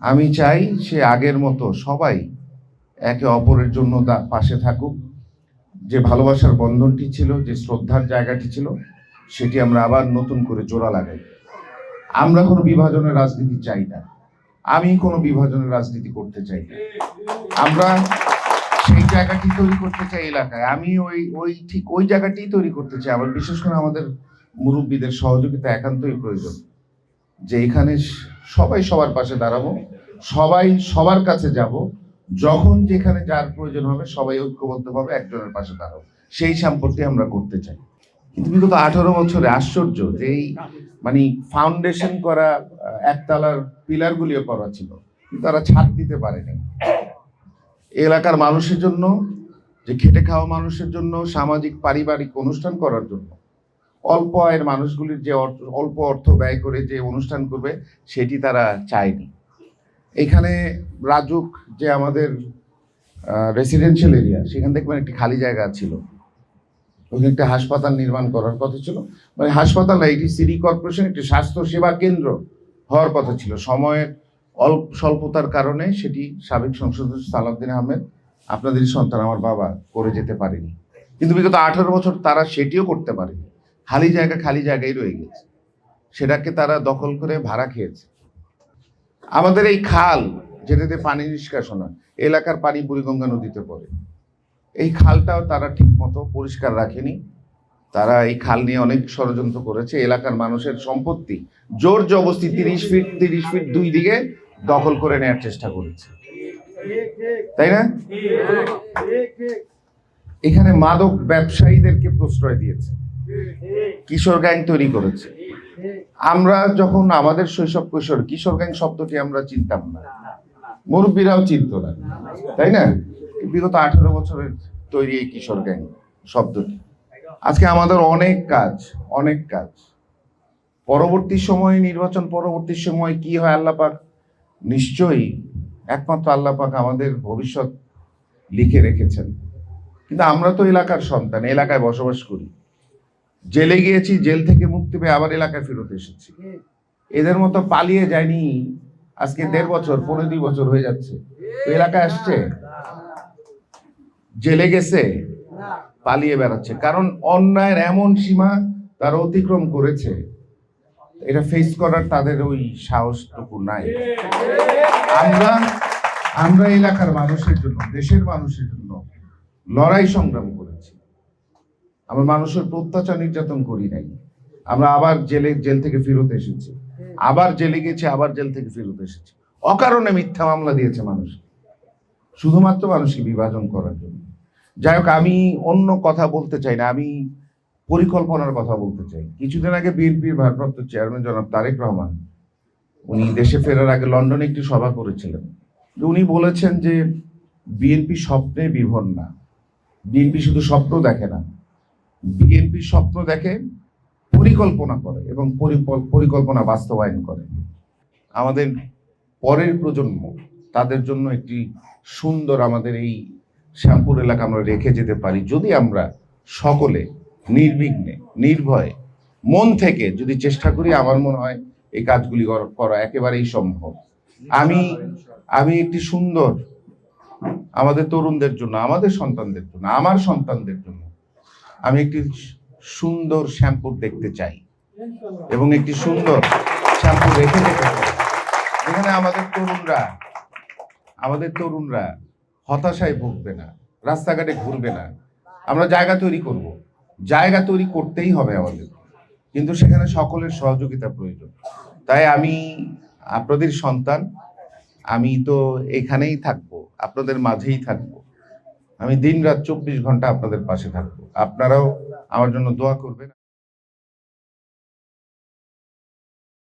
আমি চাই সে আগের মতো সবাই একে অপরের জন্য পাশে থাকুক। যে ভালোবাসার বন্ধনটি ছিল, যে শ্রদ্ধার জায়গাটি ছিল, সেটি আমরা আবার নতুন করে জোড়া লাগাই। আমরা কোনো বিভাজনের রাজনীতি চাই না, আমি কোনো বিভাজনের রাজনীতি করতে চাই না। আমরা সেই জায়গাটি তৈরি করতে চাই এলাকায়, আমি ঠিক ওই জায়গাটি তৈরি করতে চাই। আবার বিশেষ করে আমাদের মুরব্বীদের সহযোগিতা একান্তই প্রয়োজন, যে এখানে সবাই সবার পাশে দাঁড়াবো, সবাই সবার কাছে যাব, যখন যেখানে যার প্রয়োজন হবে সবাই ঐক্যবদ্ধভাবে একজনের পাশে দাঁড়াবো, সেই সম্পর্কে আমরা করতে চাই। কিন্তু বিগত 18 বছরে আশ্চর্য যে এই ফাউন্ডেশন করা একতলার পিলারগুলিও করা ছিল, তারা ছাদ দিতে পারেনি। এলাকার মানুষের জন্য, যে খেটে খাওয়া মানুষের জন্য, সামাজিক পারিবারিক অনুষ্ঠান করার জন্য অল্প আয়ের মানুষগুলির যে অল্প অর্থ ব্যয় করে যে অনুষ্ঠান করবে, সেটি তারা চায়নি। এখানে রাজুক যে আমাদের রেসিডেন্সিয়াল এরিয়া, সেখান থেকে একটি খালি জায়গা ছিল, ওখানে একটা হাসপাতাল নির্মাণ করার কথা ছিল। হাসপাতাল না, এটি সিটি কর্পোরেশন একটি স্বাস্থ্য সেবা কেন্দ্র হওয়ার কথা ছিল। সময়ের স্বল্পতার কারণে সেটি সাবেক সংসদ সালাউদ্দিন আহমেদ, আপনাদেরই সন্তান আমার বাবা, করে যেতে পারেনি। কিন্তু বিগত 18 বছর তারা সেটিও করতে পারেনি। খালি জায়গায় রয়ে গেছে, সেটাকে তারা দখল করে ভাড়া খেয়েছে। আমাদের এই খাল, যেটাতে পানি নিষ্কাশন হয়, এলাকার পানি বুড়িগঙ্গা নদীতে পড়ে, এই খালটাও তারা ঠিক মতো পরিষ্কার রাখেনি। তারা এই খাল নিয়ে অনেক ষড়যন্ত্র করেছে। এলাকার মানুষের সম্পত্তি জোর জবরদস্তি 30 ফিট 2 দিকে দখল করে নেওয়ার চেষ্টা করেছে, তাই না? এখানে মাদক ব্যবসায়ীদেরকে প্রশ্রয় দিয়েছে, কিশোর গ্যাং তৈরি করেছে। আমরা যখন আমাদের শৈশব কৈশোর, কিশোর গ্যাং শব্দটি আমরা চিনতাম না, মুরব্বীরাও চিনত না, তাই না? বিগত 18 বছরের তৈরি এই কিশোর গ্যাং শব্দটি। আজকে আমাদের অনেক কাজ পরবর্তী সময়ে, নির্বাচন পরবর্তী সময় কি হয় আল্লাহ পাক, নিশ্চয়ই একমাত্র আল্লাহ পাক আমাদের ভবিষ্যৎ লিখে রেখেছেন। কিন্তু আমরা তো এলাকার সন্তান, এলাকায় বসবাস করি, জেলে গিয়েছি, জেল থেকে মুক্তি পেয়ে আবার এলাকায় ফেরত এসেছি। এদের মতো পালিয়ে যায়নি। আজকে 1.5 বছর 15 বছর হয়ে যাচ্ছে, এলাকায় আসছে, জেলে গেছে, পালিয়ে বেড়াচ্ছে, কারণ অন্যায়ের এমন সীমা তারা অতিক্রম করেছে, এটা ফেস করার তাদের ওই সাহসটুকু নাই। আমরা এলাকার মানুষের জন্য, দেশের মানুষের জন্য লড়াই সংগ্রাম করেছি। আমরা মানুষের অত্যাচার নির্যাতন করি নাই। আমরা আবার জেল থেকে ফেরত এসেছি, আবার জেলে গেছি, আবার জেল থেকে ফেরত এসেছি। অকারণে মিথ্যা মামলা দিয়েছে মানুষ, শুধুমাত্র মানুষকে বিভাজন করার জন্য। যাই হোক, আমি অন্য কথা বলতে চাই না, আমি পরিকল্পনার কথা বলতে চাই। কিছুদিন আগে বিএনপির ভারপ্রাপ্ত চেয়ারম্যান জনাব তারেক রহমান, উনি দেশে ফেরার আগে লন্ডনে একটি সভা করেছিলেন। উনি বলেছেন যে বিএনপি স্বপ্নে বিভোর না, বিএনপি শুধু স্বপ্ন দেখে না, বিএনপি স্বপ্ন দেখে, পরিকল্পনা করে এবং পরিকল্পনা বাস্তবায়ন করে। আমাদের পরের প্রজন্ম, তাদের জন্য একটি সুন্দর আমাদের এই শ্যামপুর এলাকা আমরা রেখে যেতে পারি, যদি আমরা সকলে নির্বিঘ্নে, নির্ভয়ে, মন থেকে যদি চেষ্টা করি। আমার মনে হয় এই কাজগুলি করা একেবারেই সম্ভব। আমি একটি সুন্দর, আমাদের তরুণদের জন্য, আমাদের সন্তানদের জন্য, আমার সন্তানদের জন্য আমি একটি সুন্দর শ্যামপুর দেখতে চাই, এবং একটি সুন্দর শ্যামপুর রেখে যেতে চাই, যেখানে আমাদের তরুণরা হতাশায় ভুগবে না, রাস্তাঘাটে ঘুরবে না। আমরা জায়গা তৈরি করব, জায়গা তৈরি করতেই হবে আমাদের, কিন্তু সেখানে সকলের সহযোগিতা প্রয়োজন। তাই আমি আপনাদের সন্তান, আমি তো এখানেই থাকবো, আপনাদের মাঝেই থাকবো। আমি দিন রাত 24 ঘন্টা আপনাদের পাশে থাকবো। আপনারাও আমার জন্য দোয়া করবেন।